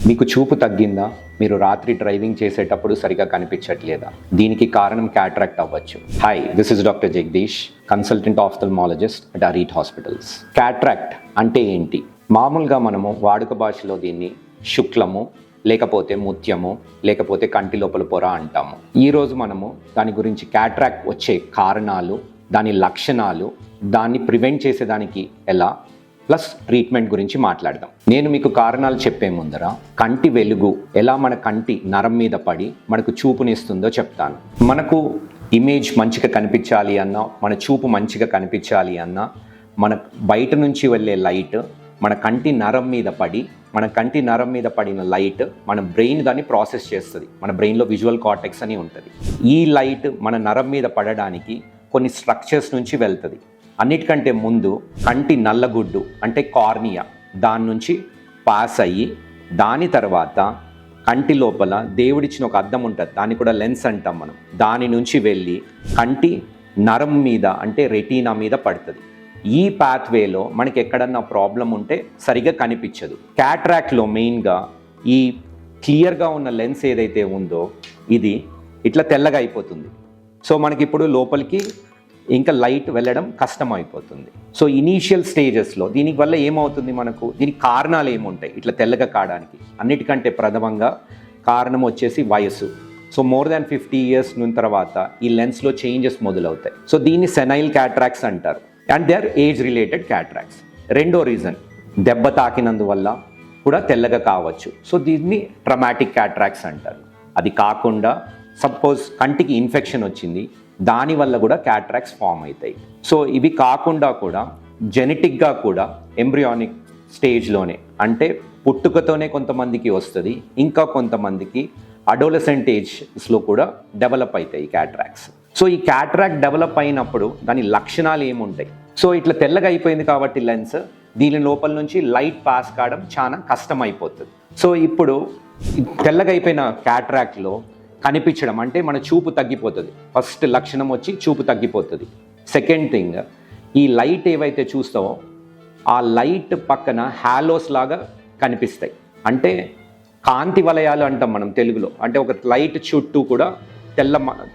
మీకు చూపు తగ్గిందా? మీరు రాత్రి డ్రైవింగ్ చేసేటప్పుడు సరిగా కనిపించట్లేదా? దీనికి కారణం క్యాట్రాక్ట్ అవ్వచ్చు. Hi, this is doctor Jagadish, consultant ophthalmologist at Arete hospitals. Cataract అంటే ఏంటి? మామూలుగా మనము వాడుక భాషలో దీన్ని శుక్లము, లేకపోతే ముత్యము, లేకపోతే కంటి లోపల పొర అంటాము. ఈరోజు మనము దాని గురించి క్యాట్రాక్ట్ వచ్చే కారణాలు, దాని లక్షణాలు, దాన్ని ప్రివెంట్ చేసేదానికి ఎలా, ప్లస్ ట్రీట్మెంట్ గురించి మాట్లాడదాం. నేను మీకు కారణాలు చెప్పే ముందర కంటి వెలుగు ఎలా మన కంటి నరం మీద పడి మనకు చూపునిస్తుందో చెప్తాను. మనకు ఇమేజ్ మంచిగా కనిపించాలి అన్నా, మన చూపు మంచిగా కనిపించాలి అన్నా, మన బయట నుంచి వెళ్ళే లైట్ మన కంటి నరం మీద పడి, మన కంటి నరం మీద పడిన లైట్ మన బ్రెయిన్ దాన్ని ప్రాసెస్ చేస్తుంది. మన బ్రెయిన్లో విజువల్ కార్టెక్స్ అని ఉంటుంది. ఈ లైట్ మన నరం మీద పడడానికి కొన్ని స్ట్రక్చర్స్ నుంచి వెళ్తుంది. అన్నిటికంటే ముందు కంటి నల్లగుడ్డు అంటే కార్నియా, దాని నుంచి పాస్ అయ్యి, దాని తర్వాత కంటి లోపల దేవుడిచ్చిన ఒక అద్దం ఉంటుంది, దాన్ని కూడా లెన్స్ అంటాం మనం. దాని నుంచి వెళ్ళి కంటి నరం మీద అంటే రెటీనా మీద పడుతుంది. ఈ పాత్వేలో మనకి ఎక్కడన్నా ప్రాబ్లం ఉంటే సరిగా కనిపించదు. క్యాట్రాక్ట్లో మెయిన్గా ఈ క్లియర్గా ఉన్న లెన్స్ ఏదైతే ఉందో ఇది ఇట్లా తెల్లగా అయిపోతుంది. సో మనకి ఇప్పుడు లోపలికి ఇంకా లైట్ వెళ్ళడం కష్టం అయిపోతుంది. సో ఇనీషియల్ స్టేజెస్లో దీనికి వల్ల ఏమవుతుంది, దీనికి కారణాలు ఏముంటాయి ఇట్లా తెల్లగా కావడానికి? అన్నిటికంటే ప్రథమంగా కారణం వచ్చేసి వయసు. సో మోర్ దాన్ 50 years తర్వాత ఈ లెన్స్లో చేంజెస్ మొదలవుతాయి. సో దీన్ని సెనైల్ క్యాట్రాక్ట్స్ అంటారు, and they are age related cataracts. రెండో రీజన్, దెబ్బ తాకినందువల్ల కూడా తెల్లగా కావచ్చు. సో దీన్ని ట్రమాటిక్ క్యాట్రాక్ట్స్ అంటారు. అది కాకుండా సపోజ్ కంటికి ఇన్ఫెక్షన్ వచ్చింది, దానివల్ల కూడా క్యాట్రాక్ట్స్ ఫామ్ అవుతాయి. సో ఇవి కాకుండా కూడా జెనెటిక్గా కూడా ఎంబ్రియానిక్ స్టేజ్లోనే, అంటే పుట్టుకతోనే కొంతమందికి వస్తుంది, ఇంకా కొంతమందికి అడోలసెంట్ ఏజ్లో కూడా డెవలప్ అవుతాయి క్యాట్రాక్ట్స్. సో ఈ క్యాట్రాక్ట్ డెవలప్ అయినప్పుడు దాని లక్షణాలు ఏముంటాయి? సో ఇట్లా తెల్లగా అయిపోయింది కాబట్టి లెన్స్, దీని లోపల నుంచి లైట్ పాస్ కావడం చాలా కష్టం అయిపోతుంది. సో ఇప్పుడు తెల్లగా అయిపోయిన క్యాట్రాక్ట్లో కనిపించడం అంటే మన చూపు తగ్గిపోతుంది. ఫస్ట్ లక్షణం వచ్చి చూపు తగ్గిపోతుంది. సెకండ్ థింగ్, ఈ లైట్ ఏవైతే చూస్తావో ఆ లైట్ పక్కన హాలోస్ లాగా కనిపిస్తాయి, అంటే కాంతి వలయాలు అంటాం మనం తెలుగులో. అంటే ఒక లైట్ చుట్టూ కూడా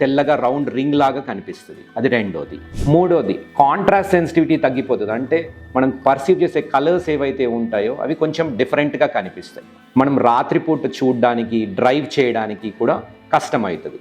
తెల్లగా రౌండ్ రింగ్ లాగా కనిపిస్తుంది. అది రెండోది. మూడోది, కాంట్రాస్ట్ సెన్సిటివిటీ తగ్గిపోతుంది. అంటే మనం పర్సీవ్ చేసే కలర్స్ ఏవైతే ఉంటాయో అవి కొంచెం డిఫరెంట్గా కనిపిస్తాయి. మనం రాత్రిపూట చూడడానికి, డ్రైవ్ చేయడానికి కూడా కష్టమవుతుంది.